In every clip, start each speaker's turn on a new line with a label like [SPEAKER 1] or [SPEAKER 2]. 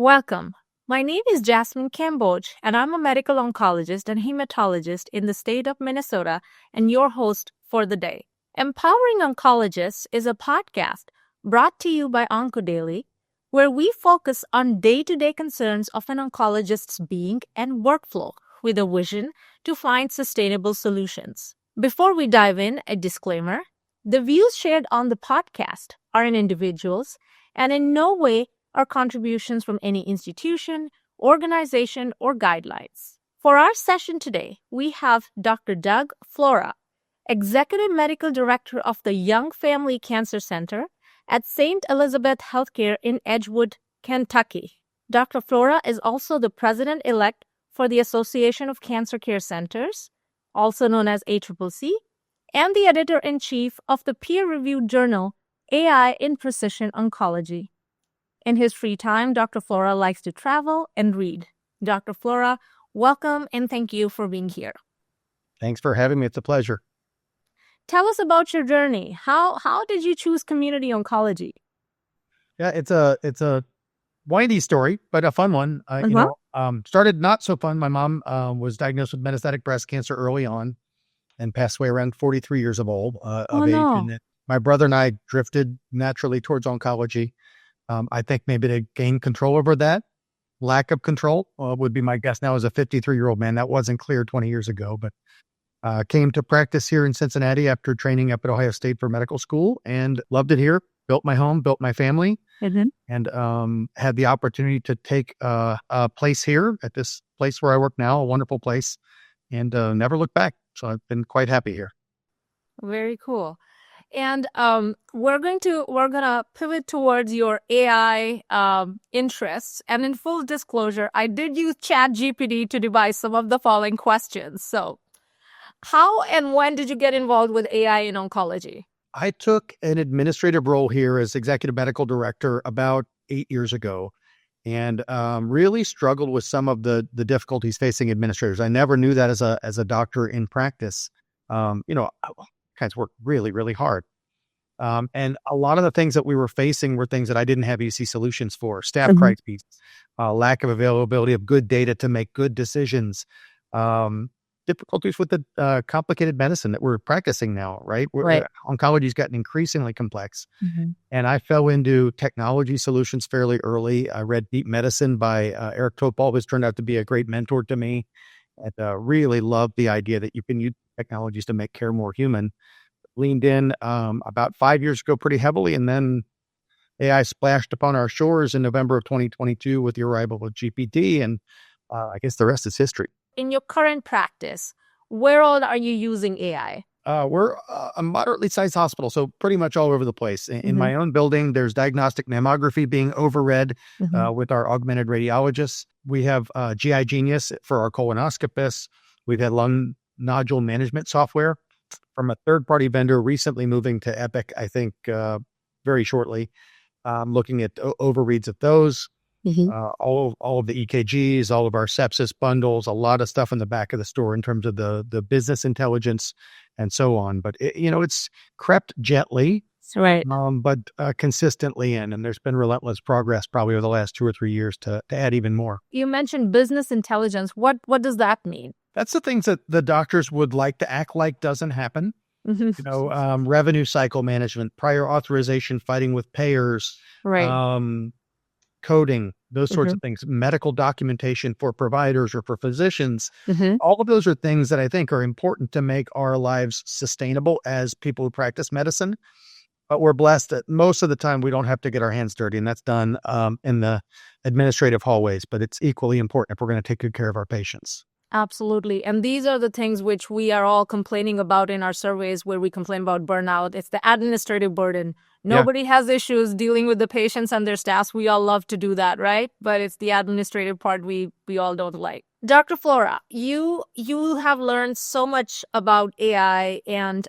[SPEAKER 1] Welcome. My name is Jasmine Kamboj, and I'm a medical oncologist and hematologist in the state of Minnesota and your host for the day. Empowering Oncologists is a podcast brought to you by OncoDaily, where we focus on day-to-day concerns of an oncologist's being and workflow with a vision to find sustainable solutions. Before we dive in, a disclaimer. The views shared on the podcast are an individual's and in no way are contributions from any institution, organization, or guidelines. For our session today, we have Dr. Doug Flora, Executive Medical Director of the Young Family Cancer Center at St. Elizabeth Healthcare in Edgewood, Kentucky. Dr. Flora is also the President-elect for the Association of Cancer Care Centers, also known as ACCC, and the Editor-in-Chief of the peer-reviewed journal AI in Precision Oncology. In his free time, Dr. Flora likes to travel and read. Dr. Flora, welcome and thank you for being here.
[SPEAKER 2] Thanks for having me. It's a pleasure.
[SPEAKER 1] Tell us about your journey. How did you choose community oncology?
[SPEAKER 2] Yeah, it's a windy story, but a fun one. Started not so fun. My mom was diagnosed with metastatic breast cancer early on and passed away around 43 years of age. And my brother and I drifted naturally towards oncology. I think maybe to gain control over that. Lack of control would be my guess now as a 53-year-old man. That wasn't clear 20 years ago, but came to practice here in Cincinnati after training up at Ohio State for medical school and loved it here. Built my home, built my family, and had the opportunity to take a place here at this place where I work now, a wonderful place, and never looked back. So I've been quite happy here.
[SPEAKER 1] Very cool. And we're gonna pivot towards your AI interests. And in full disclosure, I did use ChatGPT to devise some of the following questions. So, how and when did you get involved with AI in oncology?
[SPEAKER 2] I took an administrative role here as executive medical director about 8 years ago, and really struggled with some of the difficulties facing administrators. I never knew that as a doctor in practice. Kinds work really, really hard. And a lot of the things that we were facing were things that I didn't have easy solutions for. Staff crises, lack of availability of good data to make good decisions, difficulties with the complicated medicine that we're practicing now, right? Oncology's gotten increasingly complex. And I fell into technology solutions fairly early. I read Deep Medicine by Eric Topol, who's turned out to be a great mentor to me. And really loved the idea that you can use technologies to make care more human. Leaned in about 5 years ago pretty heavily, and then AI splashed upon our shores in November of 2022 with the arrival of GPT, and I guess the rest is history.
[SPEAKER 1] In your current practice, where all are you using AI?
[SPEAKER 2] We're a moderately sized hospital, so pretty much all over the place. In my own building, there's diagnostic mammography being overread with our augmented radiologists. We have GI Genius for our colonoscopists. We've had lung nodule management software from a third-party vendor recently moving to Epic, I think, very shortly. Looking at overreads of those, all of the EKGs, all of our sepsis bundles, a lot of stuff in the back of the store in terms of the business intelligence and so on. But it's crept gently,
[SPEAKER 1] right?
[SPEAKER 2] But consistently in, and there's been relentless progress probably over the last 2 or 3 years to add even more.
[SPEAKER 1] You mentioned business intelligence. What does that mean?
[SPEAKER 2] That's the things that the doctors would like to act like doesn't happen. Revenue cycle management, prior authorization, fighting with payers, coding, those sorts of things, medical documentation for providers or for physicians. All of those are things that I think are important to make our lives sustainable as people who practice medicine. But we're blessed that most of the time we don't have to get our hands dirty, and that's done in the administrative hallways. But it's equally important if we're going to take good care of our patients.
[SPEAKER 1] Absolutely. And these are the things which we are all complaining about in our surveys where we complain about burnout. It's the administrative burden. Nobody has issues dealing with the patients and their staffs. We all love to do that, right? But it's the administrative part we all don't like. Dr. Flora, you have learned so much about AI, and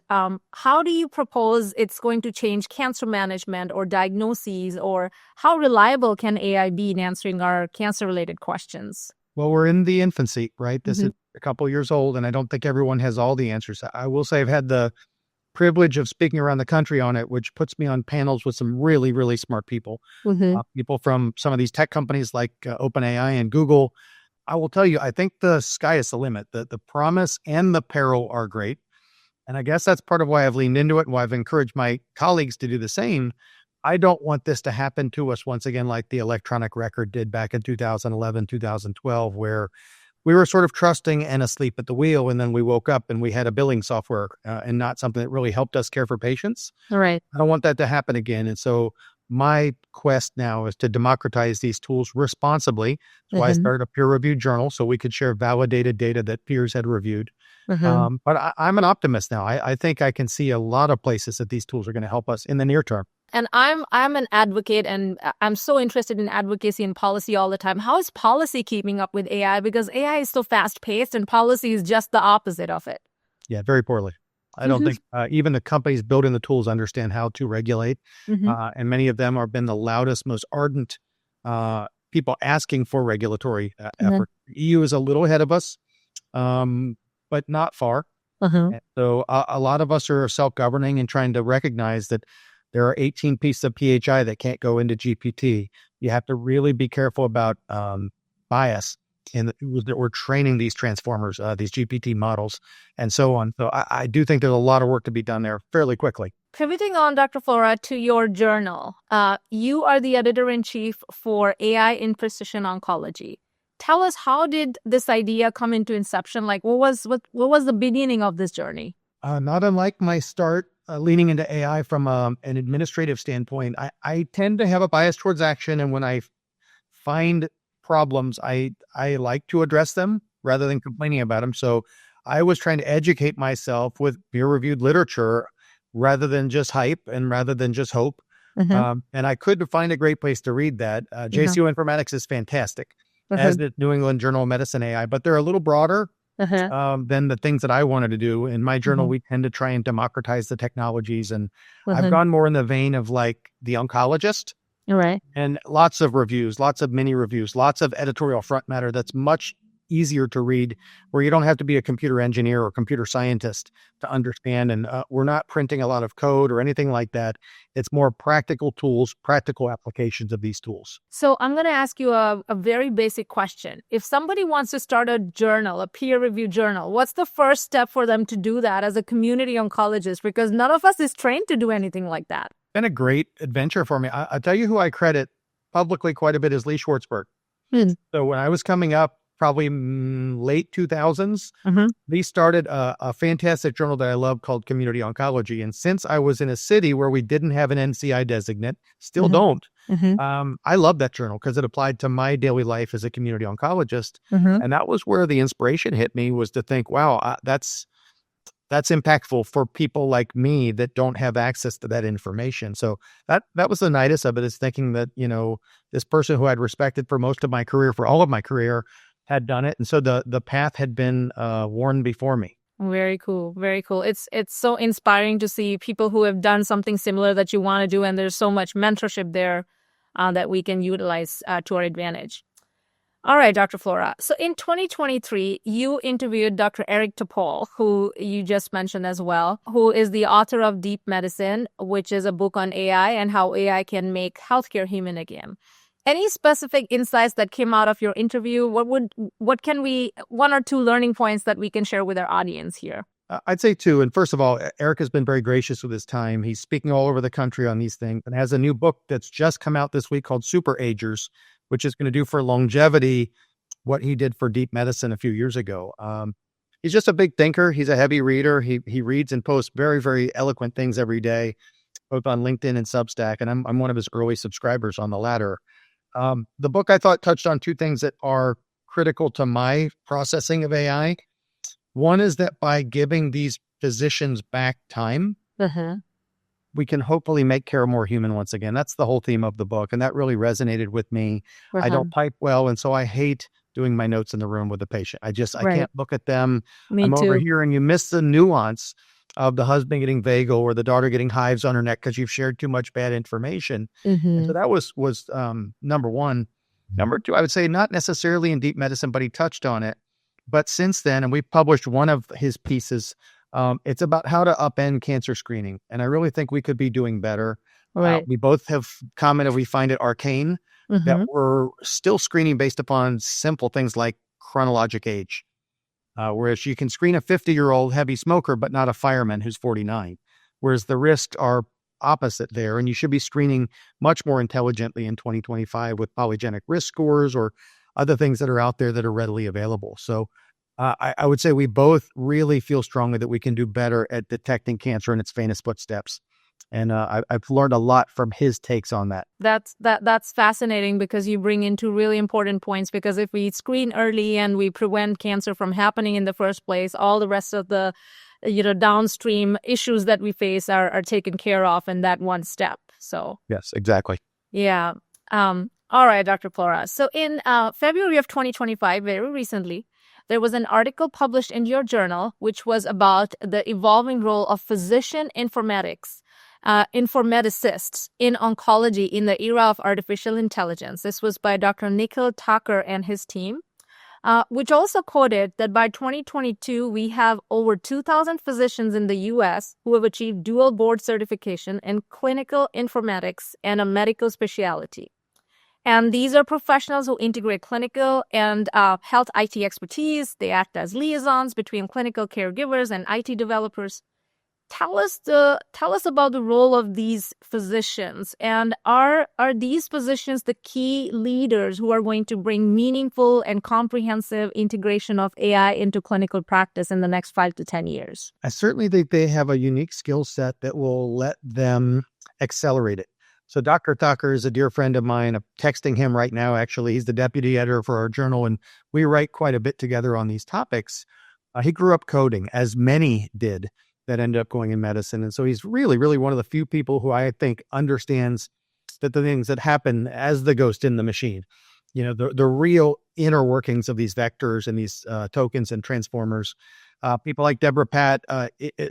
[SPEAKER 1] how do you propose it's going to change cancer management or diagnoses, or how reliable can AI be in answering our cancer-related questions?
[SPEAKER 2] Well, we're in the infancy, right? This is a couple years old, and I don't think everyone has all the answers. I will say I've had the privilege of speaking around the country on it, which puts me on panels with some really, really smart people, people from some of these tech companies like OpenAI and Google. I will tell you, I think the sky is the limit. The promise and the peril are great. And I guess that's part of why I've leaned into it and why I've encouraged my colleagues to do the same. I don't want this to happen to us once again, like the electronic record did back in 2011, 2012, where we were sort of trusting and asleep at the wheel. And then we woke up and we had a billing software and not something that really helped us care for patients.
[SPEAKER 1] Right.
[SPEAKER 2] I don't want that to happen again. And so my quest now is to democratize these tools responsibly. That's why I started a peer-reviewed journal so we could share validated data that peers had reviewed. But I'm an optimist now. I think I can see a lot of places that these tools are going to help us in the near term.
[SPEAKER 1] And I'm an advocate, and I'm so interested in advocacy and policy all the time. How is policy keeping up with AI? Because AI is so fast-paced and policy is just the opposite of it.
[SPEAKER 2] Yeah, very poorly. I don't think even the companies building the tools understand how to regulate. And many of them have been the loudest, most ardent people asking for regulatory effort. EU is a little ahead of us, but not far. And so a lot of us are self-governing and trying to recognize that there are 18 pieces of PHI that can't go into GPT. You have to really be careful about bias in that we're training these transformers, these GPT models, and so on. So I do think there's a lot of work to be done there fairly quickly.
[SPEAKER 1] Pivoting on, Dr. Flora, to your journal. You are the editor-in-chief for AI in Precision Oncology. Tell us, how did this idea come into inception? Like, what was the beginning of this journey?
[SPEAKER 2] Not unlike my start leaning into AI from an administrative standpoint, I tend to have a bias towards action. And when I find problems, I like to address them rather than complaining about them. So I was trying to educate myself with peer-reviewed literature rather than just hype and rather than just hope. And I couldn't find a great place to read that. JCO Informatics is fantastic, as the New England Journal of Medicine AI, but they're a little broader than the things that I wanted to do. In my journal, we tend to try and democratize the technologies. And I've gone more in the vein of like the oncologist.
[SPEAKER 1] Right.
[SPEAKER 2] And lots of reviews, lots of mini reviews, lots of editorial front matter that's much easier to read, where you don't have to be a computer engineer or computer scientist to understand. And we're not printing a lot of code or anything like that. It's more practical tools, practical applications of these tools.
[SPEAKER 1] So I'm going to ask you a very basic question. If somebody wants to start a journal, a peer-reviewed journal, what's the first step for them to do that as a community oncologist? Because none of us is trained to do anything like that.
[SPEAKER 2] Been a great adventure for me. I'll tell you who I credit publicly quite a bit is Lee Schwartzberg. So when I was coming up, probably late 2000s, Lee started a fantastic journal that I love called Community Oncology. And since I was in a city where we didn't have an NCI designate, still don't, I love that journal because it applied to my daily life as a community oncologist. And that was where the inspiration hit me, was to think, wow, that's impactful for people like me that don't have access to that information. So that was the nidus of it, is thinking that, this person who I'd respected for most of my career, for all of my career, had done it. And so the path had been worn before me.
[SPEAKER 1] Very cool. Very cool. It's so inspiring to see people who have done something similar that you want to do. And there's so much mentorship there that we can utilize to our advantage. All right, Dr. Flora. So in 2023, you interviewed Dr. Eric Topol, who you just mentioned as well, who is the author of Deep Medicine, which is a book on AI and how AI can make healthcare human again. Any specific insights that came out of your interview? What can we, one or two learning points that we can share with our audience here?
[SPEAKER 2] I'd say two. And first of all, Eric has been very gracious with his time. He's speaking all over the country on these things and has a new book that's just come out this week called Super Agers, which is going to do for longevity what he did for deep medicine a few years ago. He's just a big thinker. He's a heavy reader. He reads and posts very, very eloquent things every day, both on LinkedIn and Substack. And I'm one of his early subscribers on the latter. The book, I thought, touched on two things that are critical to my processing of AI. One is that by giving these physicians back time, we can hopefully make care more human once again. That's the whole theme of the book. And that really resonated with me. I don't type well. And so I hate doing my notes in the room with the patient. I can't look at them. I'm over here, and you miss the nuance of the husband getting vagal or the daughter getting hives on her neck because you've shared too much bad information. And so that was number one. Number two, I would say not necessarily in deep medicine, but he touched on it. But since then, and we published one of his pieces It's about how to upend cancer screening. And I really think we could be doing better.
[SPEAKER 1] Right.
[SPEAKER 2] We both have commented we find it arcane that
[SPEAKER 1] Mm-hmm.
[SPEAKER 2] we're still screening based upon simple things like chronologic age. Whereas you can screen a 50-year-old heavy smoker, but not a fireman who's 49. Whereas the risks are opposite there. And you should be screening much more intelligently in 2025 with polygenic risk scores or other things that are out there that are readily available. So I would say we both really feel strongly that we can do better at detecting cancer in its faintest footsteps. And I've learned a lot from his takes on that.
[SPEAKER 1] That's fascinating because you bring in two really important points. Because if we screen early and we prevent cancer from happening in the first place, all the rest of the downstream issues that we face are taken care of in that one step. So
[SPEAKER 2] Yes, exactly.
[SPEAKER 1] yeah. All right, Dr. Flora. So in February of 2025, very recently, there was an article published in your journal, which was about the evolving role of physician informaticists in oncology in the era of artificial intelligence. This was by Dr. Nikhil Thakur and his team, which also quoted that by 2022, we have over 2,000 physicians in the U.S. who have achieved dual board certification in clinical informatics and a medical specialty. And these are professionals who integrate clinical and health IT expertise. They act as liaisons between clinical caregivers and IT developers. Tell us about the role of these physicians, and are these physicians the key leaders who are going to bring meaningful and comprehensive integration of AI into clinical practice in the next 5 to 10 years?
[SPEAKER 2] I certainly think they have a unique skill set that will let them accelerate it. So Dr. Thakur is a dear friend of mine. I'm texting him right now, actually. He's the deputy editor for our journal, and we write quite a bit together on these topics. He grew up coding, as many did that ended up going in medicine. And so he's really, really one of the few people who I think understands that the things that happen as the ghost in the machine, the real inner workings of these vectors and these tokens and transformers. People like Deborah Patt,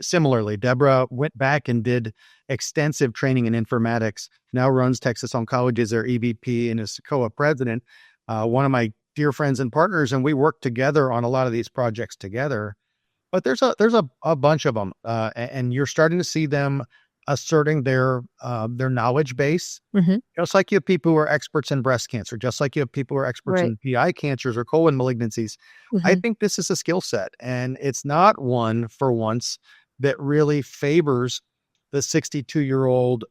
[SPEAKER 2] similarly, Deborah went back and did extensive training in informatics, now runs Texas Oncology as their EVP and is COA president, one of my dear friends and partners, and we work together on a lot of these projects together. But there's a bunch of them, and you're starting to see them asserting their knowledge base.
[SPEAKER 1] Mm-hmm.
[SPEAKER 2] Just like you have people who are experts in breast cancer, just like you have people who are experts in PI cancers or colon malignancies.
[SPEAKER 1] Mm-hmm.
[SPEAKER 2] I think this is a skill set, and it's not one for once that really favors the 62-year-old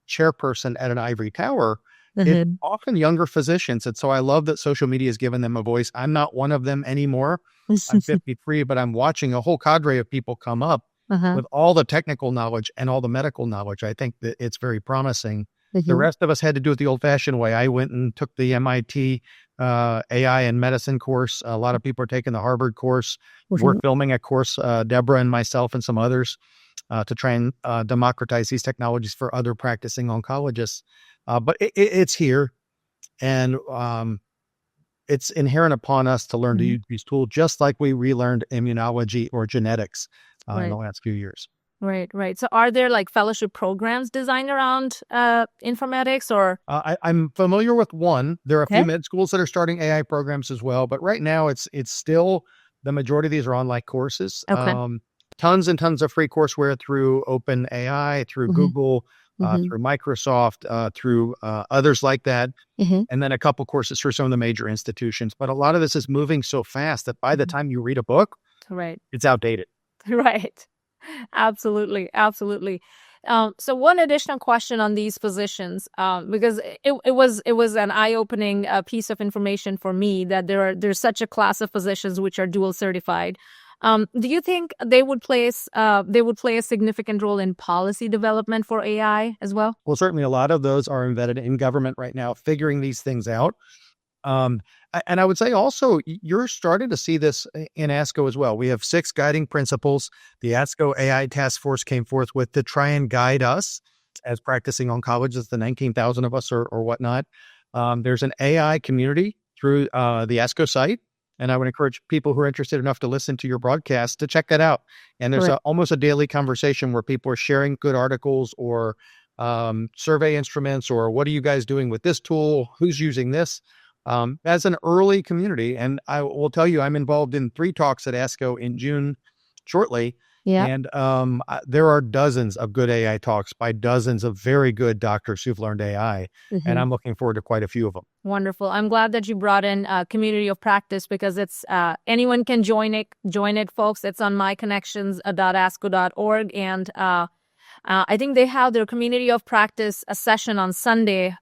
[SPEAKER 2] chairperson at an ivory tower.
[SPEAKER 1] Mm-hmm.
[SPEAKER 2] It's often younger physicians. And so I love that social media has given them a voice. I'm not one of them anymore. I'm 53, but I'm watching a whole cadre of people come up with all the technical knowledge and all the medical knowledge. I think that it's very promising. The rest of us had to do it the old-fashioned way. I went and took the MIT AI and medicine course. A lot of people are taking the Harvard course. We're filming a course, Deborah and myself and some others, to try and democratize these technologies for other practicing oncologists. But it's here, and it's inherent upon us to learn to use these tools, just like we relearned immunology or genetics in the last few years.
[SPEAKER 1] Right. So are there like fellowship programs designed around informatics or?
[SPEAKER 2] I'm familiar with one. There are a few med schools that are starting AI programs as well, but right now it's still, the majority of these are online courses. Tons and tons of free courseware through OpenAI, through Google, through Microsoft, through others like that. And then a couple courses through some of the major institutions. But a lot of this is moving so fast that by the time you read a book, it's outdated.
[SPEAKER 1] Right. Absolutely. So one additional question on these physicians, because it was an eye-opening piece of information for me that there's such a class of physicians which are dual certified. Do you think they would play a significant role in policy development for AI as well?
[SPEAKER 2] Well, certainly a lot of those are embedded in government right now, figuring these things out. And I would say also, you're starting to see this in ASCO as well. We have 6 guiding principles the ASCO AI task force came forth with to try and guide us as practicing oncologists, the 19,000 of us or whatnot. There's an AI community through the ASCO site. And I would encourage people who are interested enough to listen to your broadcast to check that out. And there's almost a daily conversation where people are sharing good articles or survey instruments, or what are you guys doing with this tool? Who's using this? As an early community. And I will tell you, I'm involved in 3 talks at ASCO in June shortly.
[SPEAKER 1] Yeah.
[SPEAKER 2] And there are dozens of good AI talks by dozens of very good doctors who've learned AI. And I'm looking forward to quite a few of them.
[SPEAKER 1] Wonderful. I'm glad that you brought in community of practice, because it's anyone can join it, folks. It's on myconnections.asco.org. And I think they have their community of practice a session on Sunday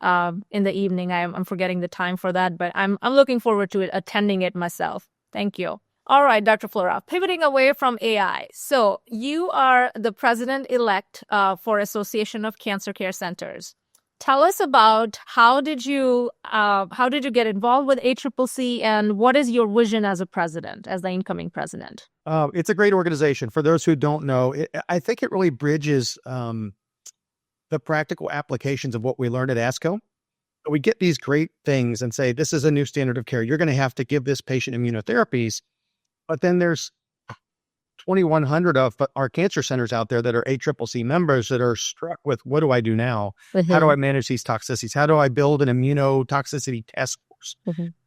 [SPEAKER 1] in the evening. I'm forgetting the time for that, but I'm looking forward to attending it myself. Thank you. All right, Dr. Flora, pivoting away from AI. So you are the president-elect for Association of Cancer Care Centers. Tell us about how did you get involved with ACCC, and what is your vision as the incoming president?
[SPEAKER 2] It's a great organization. For those who don't know, I think it really bridges the practical applications of what we learned at ASCO. We get these great things and say, this is a new standard of care. You're going to have to give this patient immunotherapies. But then there's 2,100 of our cancer centers out there that are ACCC members that are struck with, what do I do now? How do I manage these toxicities? How do I build an immunotoxicity task force?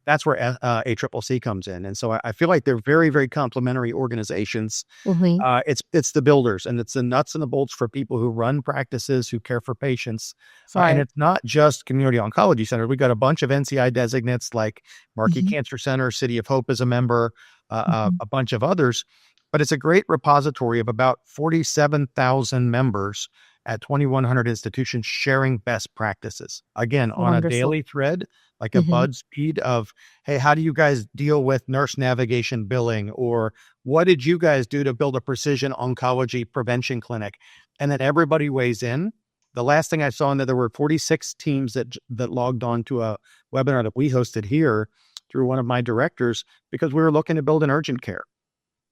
[SPEAKER 2] That's where ACCC comes in. And so I feel like they're very, very complementary organizations. It's the builders, and it's the nuts and the bolts for people who run practices, who care for patients. And it's not just community oncology centers. We've got a bunch of NCI designates like Markey Cancer Center, City of Hope is a member, a bunch of others. But it's a great repository of about 47,000 members at 2,100 institutions sharing best practices. Again, on a daily thread, like a BuzzFeed of, hey, how do you guys deal with nurse navigation billing? Or what did you guys do to build a precision oncology prevention clinic? And then everybody weighs in. The last thing I saw, that there were 46 teams that logged on to a webinar that we hosted here through one of my directors, because we were looking to build an urgent care.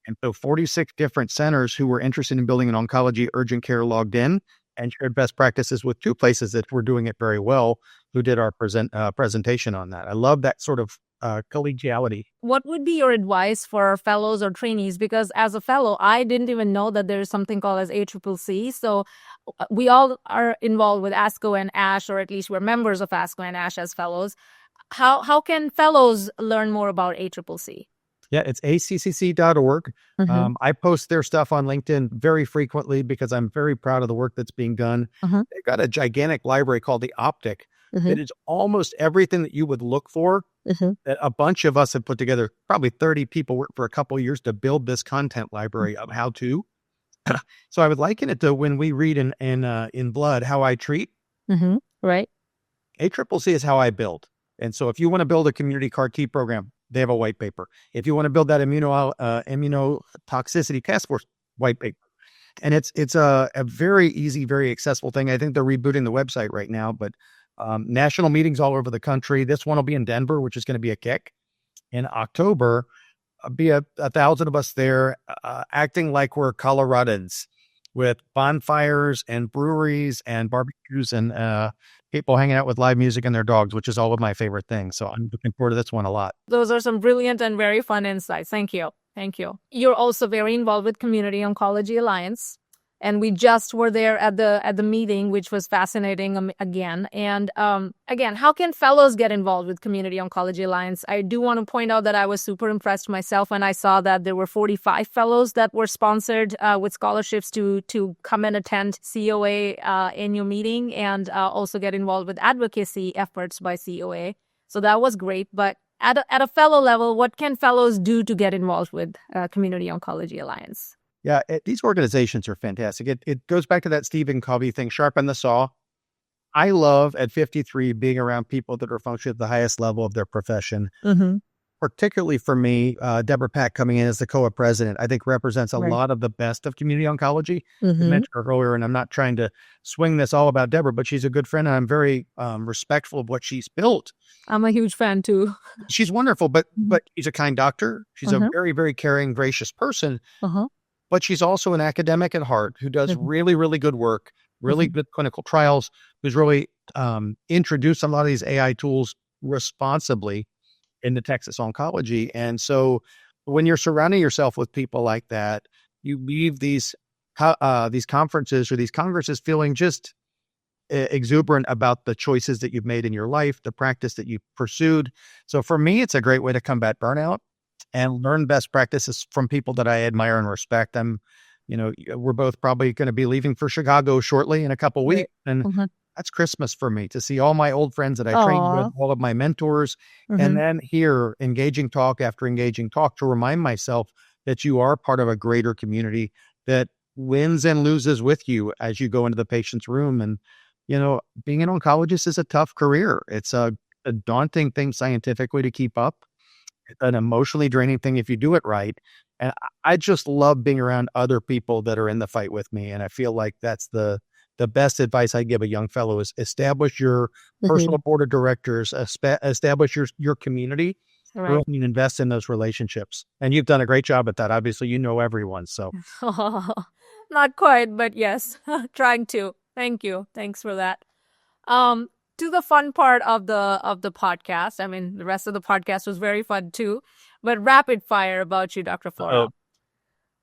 [SPEAKER 2] And so 46 different centers who were interested in building an oncology urgent care logged in and shared best practices with 2 places that were doing it very well, who did our presentation on that. I love that sort of collegiality.
[SPEAKER 1] What would be your advice for fellows or trainees? Because as a fellow, I didn't even know that there's something called as ACCC. So we all are involved with ASCO and ASH, or at least we're members of ASCO and ASH as fellows. How can fellows learn more about ACCC?
[SPEAKER 2] Yeah, it's ACCC.org. I post their stuff on LinkedIn very frequently because I'm very proud of the work that's being done. They've got a gigantic library called the Optic that is almost everything that you would look for that a bunch of us have put together. Probably 30 people worked for a couple of years to build this content library of how to. So I would liken it to when we read in Blood, How I Treat.
[SPEAKER 1] Right.
[SPEAKER 2] ACCC is how I build. And so if you want to build a community CAR T program, they have a white paper. If you want to build that immunotoxicity task force, white paper. And it's a very easy, very accessible thing. I think they're rebooting the website right now, but national meetings all over the country. This one will be in Denver, which is going to be a kick. In October, be 1,000 of us there acting like we're Coloradans, with bonfires and breweries and barbecues and people hanging out with live music and their dogs, which is all of my favorite things. So I'm looking forward to this one a lot.
[SPEAKER 1] Those are some brilliant and very fun insights. Thank you. Thank you. You're also very involved with Community Oncology Alliance. And we just were there at the meeting, which was fascinating again. And again, how can fellows get involved with Community Oncology Alliance? I do want to point out that I was super impressed myself when I saw that there were 45 fellows that were sponsored with scholarships to come and attend COA annual meeting and also get involved with advocacy efforts by COA. So that was great. But at a fellow level, what can fellows do to get involved with Community Oncology Alliance?
[SPEAKER 2] Yeah, these organizations are fantastic. It goes back to that Stephen Covey thing, sharpen the saw. I love at 53 being around people that are functioning at the highest level of their profession. Particularly for me, Deborah Pack coming in as the COA president, I think represents a lot of the best of community oncology. I mentioned her earlier, and I'm not trying to swing this all about Deborah, but she's a good friend, and I'm very respectful of what she's built.
[SPEAKER 1] I'm a huge fan too.
[SPEAKER 2] She's wonderful, but she's a kind doctor. She's a very, very caring, gracious person. But she's also an academic at heart who does really, really good work, really good clinical trials, who's really introduced a lot of these AI tools responsibly into Texas oncology. And so when you're surrounding yourself with people like that, you leave these conferences or these congresses feeling just exuberant about the choices that you've made in your life, the practice that you've pursued. So for me, it's a great way to combat burnout and learn best practices from people that I admire and respect. I'm we're both probably going to be leaving for Chicago shortly in a couple
[SPEAKER 1] Right.
[SPEAKER 2] weeks. And
[SPEAKER 1] Mhm.
[SPEAKER 2] that's Christmas for me, to see all my old friends that I trained with,
[SPEAKER 1] Aw.
[SPEAKER 2] all of my mentors, and
[SPEAKER 1] Mhm.
[SPEAKER 2] then hear engaging talk after engaging talk to remind myself that you are part of a greater community that wins and loses with you as you go into the patient's room. And, being an oncologist is a tough career. It's a daunting thing scientifically to keep up. It's an emotionally draining thing if you do it right. And I just love being around other people that are in the fight with me. And I feel like that's the best advice I give a young fellow is establish your personal
[SPEAKER 1] Mhm.
[SPEAKER 2] board of directors, establish your community,
[SPEAKER 1] Right.
[SPEAKER 2] early and invest in those relationships. And you've done a great job at that. Obviously, you know everyone. So
[SPEAKER 1] Not quite, but yes, trying to. Thank you. Thanks for that. Um, to the fun part of the podcast. I mean, the rest of the podcast was very fun too. But rapid fire about you, Dr. Flora.
[SPEAKER 2] oh,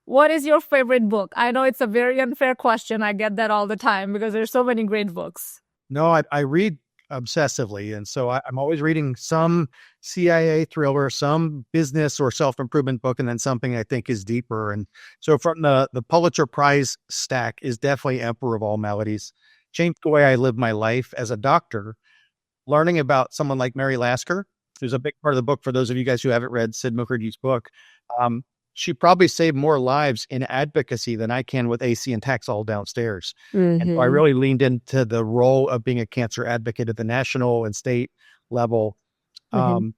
[SPEAKER 1] What is your favorite book? I know it's a very unfair question. I get that all the time because there's so many great books.
[SPEAKER 2] no, I read obsessively. And so I'm always reading some CIA thriller, some business or self-improvement book, and then something I think is deeper. And so from the Pulitzer Prize stack is definitely Emperor of All Maladies. Changed the way I live my life as a doctor. Learning about someone like Mary Lasker, who's a big part of the book for those of you guys who haven't read Sid Mukherjee's book. Um, she probably saved more lives in advocacy than I can with AC and Taxol downstairs. And so I
[SPEAKER 1] Mm-hmm.
[SPEAKER 2] really leaned into the role of being a cancer advocate at the national and state level,
[SPEAKER 1] Mm-hmm.
[SPEAKER 2] um,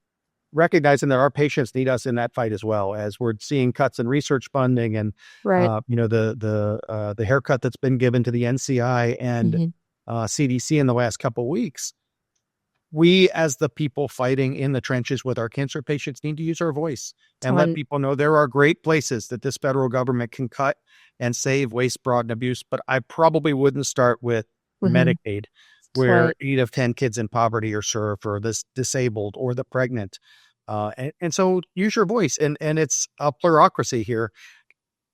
[SPEAKER 2] recognizing that our patients need us in that fight as well, as we're seeing cuts in research funding and
[SPEAKER 1] Right.
[SPEAKER 2] the haircut that's been given to the NCI and
[SPEAKER 1] Mm-hmm.
[SPEAKER 2] CDC in the last couple of weeks. We, as the people fighting in the trenches with our cancer patients, need to use our voice and let
[SPEAKER 1] Ton.
[SPEAKER 2] people know there are great places that this federal government can cut and save waste, fraud, and abuse. But I probably wouldn't start with
[SPEAKER 1] Mm-hmm.
[SPEAKER 2] Medicaid, where
[SPEAKER 1] Right.
[SPEAKER 2] 8 of 10 kids in poverty are served, or this disabled or the pregnant. And so use your voice. And it's a plurocracy here.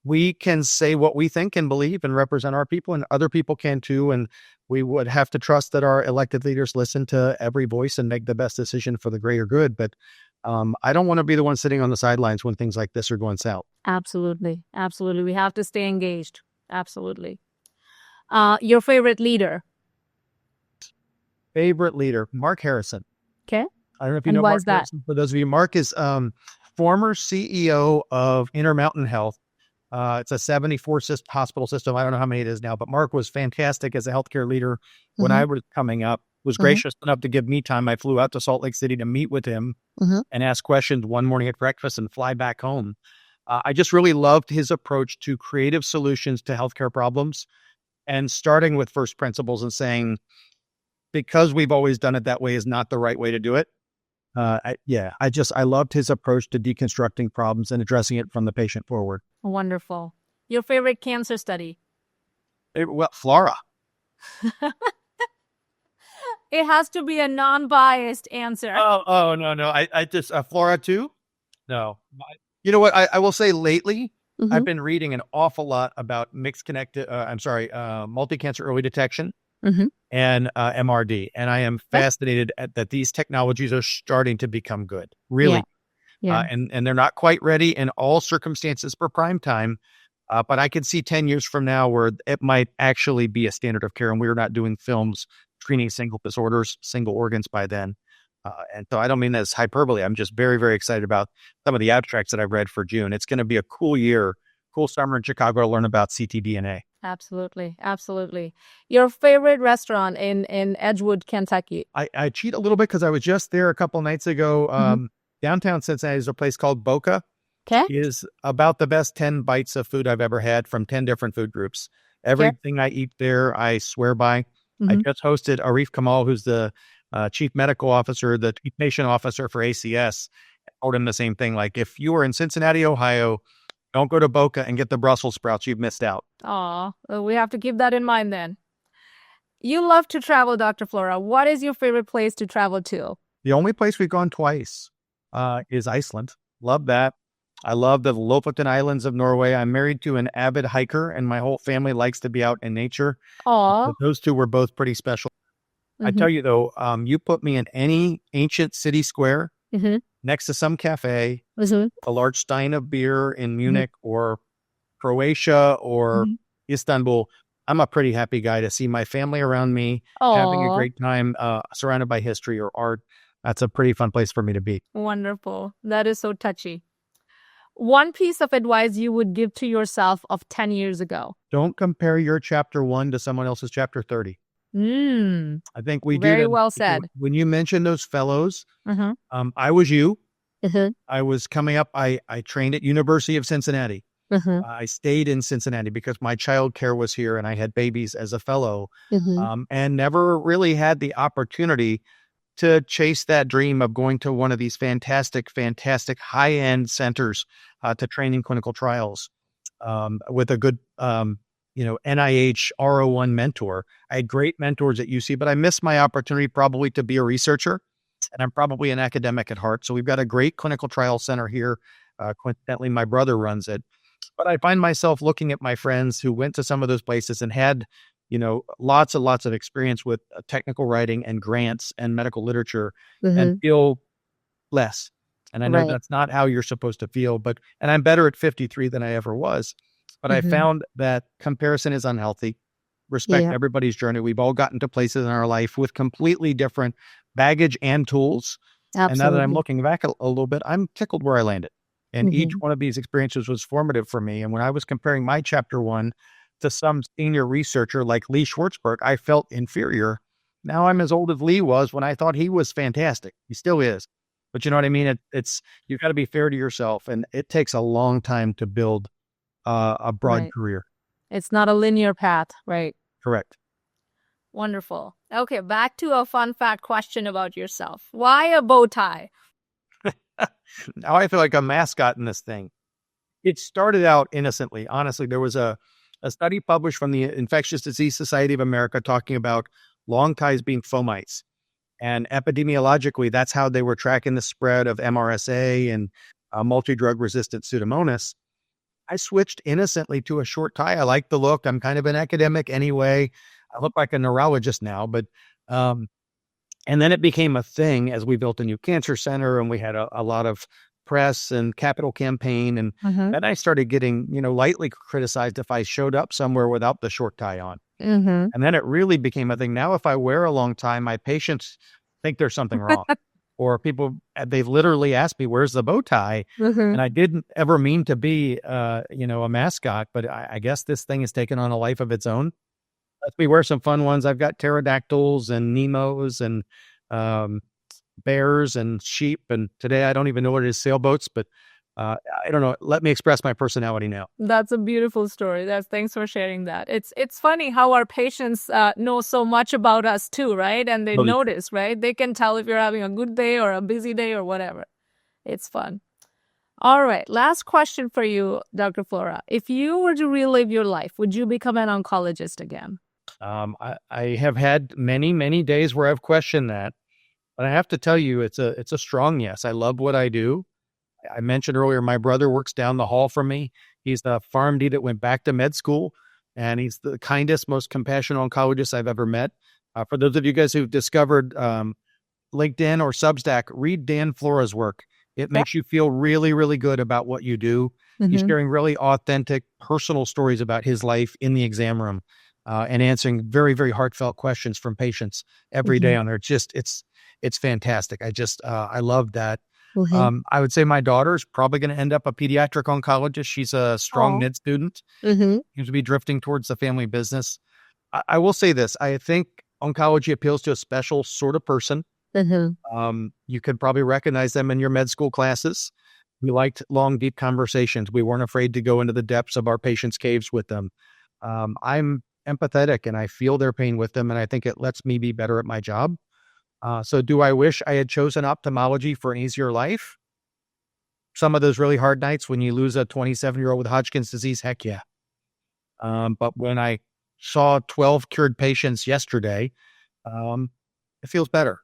[SPEAKER 2] We can say what we think and believe and represent our people, and other people can too. And we would have to trust that our elected leaders listen to every voice and make the best decision for the greater good. But I don't want to be the one sitting on the sidelines when things like this are going south.
[SPEAKER 1] Absolutely. Absolutely. We have to stay engaged. Absolutely. Your favorite leader.
[SPEAKER 2] Favorite leader, Mark Harrison.
[SPEAKER 1] Okay.
[SPEAKER 2] I don't know if you
[SPEAKER 1] And
[SPEAKER 2] know
[SPEAKER 1] why
[SPEAKER 2] Mark
[SPEAKER 1] is that?
[SPEAKER 2] Harrison. For those of you, Mark is former CEO of Intermountain Health. It's a 74 hospital system. I don't know how many it is now, but Mark was fantastic as a healthcare leader when
[SPEAKER 1] Mm-hmm.
[SPEAKER 2] I was coming up, was
[SPEAKER 1] Mm-hmm.
[SPEAKER 2] gracious enough to give me time. I flew out to Salt Lake City to meet with him
[SPEAKER 1] Mm-hmm.
[SPEAKER 2] and ask questions one morning at breakfast and fly back home. I just really loved his approach to creative solutions to healthcare problems and starting with first principles and saying, because we've always done it that way is not the right way to do it. I loved his approach to deconstructing problems and addressing it from the patient forward.
[SPEAKER 1] Wonderful. Your favorite cancer study.
[SPEAKER 2] Flora.
[SPEAKER 1] It has to be a non-biased answer.
[SPEAKER 2] Oh, no. I just, Flora too? No. You know what? I will say lately,
[SPEAKER 1] Mm-hmm.
[SPEAKER 2] I've been reading an awful lot about multi-cancer early detection
[SPEAKER 1] Mm-hmm.
[SPEAKER 2] and MRD. And I am fascinated that these technologies are starting to become good, really.
[SPEAKER 1] Yeah.
[SPEAKER 2] And they're not quite ready in all circumstances for prime time. But I can see 10 years from now where it might actually be a standard of care and we're not doing films screening single disorders, single organs by then. And so I don't mean that as hyperbole. I'm just very, very excited about some of the abstracts that I've read for June. It's going to be a cool year, cool summer in Chicago to learn about ctDNA.
[SPEAKER 1] Absolutely. Absolutely. Your favorite restaurant in Edgewood, Kentucky.
[SPEAKER 2] I cheat a little bit because I was just there a couple nights ago. Downtown Cincinnati is a place called Boca.
[SPEAKER 1] Okay.
[SPEAKER 2] Is about the best 10 bites of food I've ever had from 10 different food groups. Everything I eat there, I swear by. I just hosted Arif Kamal, who's the chief medical officer, the chief patient officer for ACS. I told him the same thing. Like, if you are in Cincinnati, Ohio, don't go to Boca and get the Brussels sprouts. You've missed out.
[SPEAKER 1] Aw, well, we have to keep that in mind then. You love to travel, Dr. Flora. What is your favorite place to travel to?
[SPEAKER 2] The only place we've gone twice is Iceland. Love that. I love the Lofoten Islands of Norway. I'm married to an avid hiker, and my whole family likes to be out in nature.
[SPEAKER 1] Aw.
[SPEAKER 2] Those two were both pretty special. I
[SPEAKER 1] Mm-hmm.
[SPEAKER 2] tell you, though, you put me in any ancient city square
[SPEAKER 1] Mm-hmm.
[SPEAKER 2] next to some cafe,
[SPEAKER 1] Mm-hmm.
[SPEAKER 2] a large stein of beer in Munich, or Croatia or Istanbul, I'm a pretty happy guy to see my family around me, having a
[SPEAKER 1] Oh,
[SPEAKER 2] great time, surrounded by history or art. That's a pretty fun place for me to be.
[SPEAKER 1] wonderful. That is so touchy. One piece of advice you would give to yourself of 10 years ago.
[SPEAKER 2] Don't compare your chapter 1 to someone else's chapter 30. I think we do
[SPEAKER 1] Very
[SPEAKER 2] that.
[SPEAKER 1] well said.
[SPEAKER 2] When you mentioned those fellows,
[SPEAKER 1] Mm-hmm.
[SPEAKER 2] I was you.
[SPEAKER 1] Mm-hmm.
[SPEAKER 2] I was coming up. I trained at University of Cincinnati.
[SPEAKER 1] Mm-hmm.
[SPEAKER 2] I stayed in Cincinnati because my child care was here and I had babies as a fellow, and never really had the opportunity to chase that dream of going to one of these fantastic high-end centers to train in clinical trials with a good, NIH R01 mentor. I had great mentors at UC, but I missed my opportunity probably to be a researcher. And I'm probably an academic at heart. So we've got a great clinical trial center here. Coincidentally, my brother runs it. But I find myself looking at my friends who went to some of those places and had, lots and lots of experience with technical writing and grants and medical literature and feel less. And I know that's not how you're supposed to feel, and I'm better at 53 than I ever was. But I found that comparison is unhealthy. Respect everybody's journey. We've all gotten to places in our life with completely different baggage and tools. And now that I'm looking back a little bit, I'm tickled where I landed. And each one of these experiences was formative for me. And when I was comparing my chapter 1 to some senior researcher like Lee Schwartzberg, I felt inferior. Now I'm as old as Lee was when I thought he was fantastic. He still is. But you know what I mean? It's you've got to be fair to yourself. And it takes a long time to build a broad career.
[SPEAKER 1] It's not a linear path, right?
[SPEAKER 2] Correct.
[SPEAKER 1] Wonderful. Okay, back to a fun fact question about yourself. Why a bow tie?
[SPEAKER 2] Now I feel like a mascot in this thing. It started out innocently. Honestly, there was a study published from the Infectious Disease Society of America talking about long ties being fomites. And epidemiologically, that's how they were tracking the spread of MRSA and multi-drug resistant Pseudomonas. I switched innocently to a short tie. I like the look. I'm kind of an academic anyway. I look like a neurologist now, but and then it became a thing as we built a new cancer center and we had a lot of press and capital campaign. And then I started getting, lightly criticized if I showed up somewhere without the short tie on. And then it really became a thing. Now, if I wear a long tie, my patients think there's something wrong. Or people, they've literally asked me, where's the bow tie? And I didn't ever mean to be, a mascot, but I guess this thing has taken on a life of its own. We wear some fun ones. I've got pterodactyls and Nemos and bears and sheep. And today I don't even know what it is, sailboats, but I don't know. Let me express my personality now.
[SPEAKER 1] That's a beautiful story. Thanks for sharing that. It's funny how our patients know so much about us too, right? And they notice, right? They can tell if you're having a good day or a busy day or whatever. It's fun. All right. Last question for you, Dr. Flora. If you were to relive your life, would you become an oncologist again?
[SPEAKER 2] I have had many, many days where I've questioned that, but I have to tell you, it's a strong yes. I love what I do. I mentioned earlier, my brother works down the hall from me. He's the PharmD that went back to med school, and he's the kindest, most compassionate oncologist I've ever met. For those of you guys who've discovered LinkedIn or Substack, read Dan Flora's work. It makes you feel really, really good about what you do. He's sharing really authentic, personal stories about his life in the exam room. And answering very, very heartfelt questions from patients every day on there. It's fantastic. I love that. I would say my daughter's probably going to end up a pediatric oncologist. She's a strong med student. Seems to be drifting towards the family business. I will say this. I think oncology appeals to a special sort of person. You could probably recognize them in your med school classes. We liked long, deep conversations. We weren't afraid to go into the depths of our patients' caves with them. I'm empathetic and I feel their pain with them. And I think it lets me be better at my job. So do I wish I had chosen ophthalmology for an easier life? Some of those really hard nights when you lose a 27-year-old with Hodgkin's disease, heck yeah. But when I saw 12 cured patients yesterday, it feels better.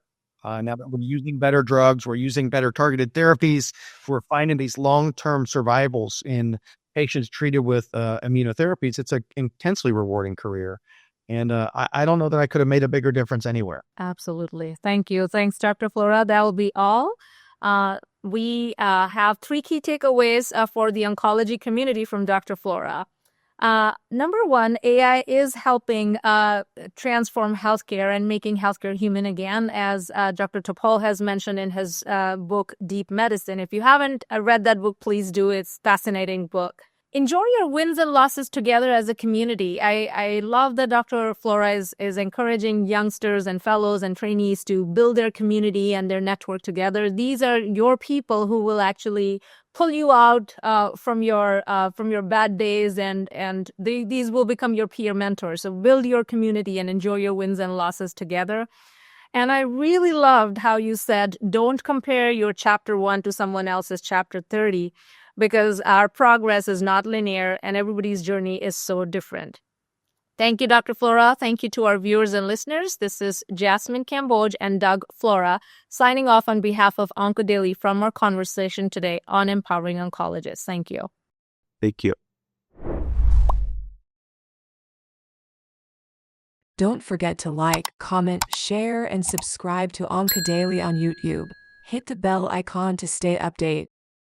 [SPEAKER 2] Now that we're using better drugs, we're using better targeted therapies, we're finding these long-term survivals in patients treated with immunotherapies. It's an intensely rewarding career. And I don't know that I could have made a bigger difference anywhere.
[SPEAKER 1] Absolutely. Thank you. Thanks, Dr. Flora. That will be all. we have 3 key takeaways for the oncology community from Dr. Flora. Number one, AI is helping transform healthcare and making healthcare human again, as Dr. Topol has mentioned in his book, Deep Medicine. If you haven't read that book, please do. It's a fascinating book. Enjoy your wins and losses together as a community. I love that Dr. Flora is encouraging youngsters and fellows and trainees to build their community and their network together. These are your people who will actually pull you out from your bad days, and these will become your peer mentors. So build your community and enjoy your wins and losses together. And I really loved how you said, don't compare your chapter 1 to someone else's chapter 30, because our progress is not linear and everybody's journey is so different. Thank you, Dr. Flora. Thank you to our viewers and listeners. This is Jasmine Kamboj and Doug Flora signing off on behalf of OncoDaily from our conversation today on Empowering Oncologists. Thank you.
[SPEAKER 2] Thank you.
[SPEAKER 3] Don't forget to like, comment, share, and subscribe to OncoDaily on YouTube. Hit the bell icon to stay updated.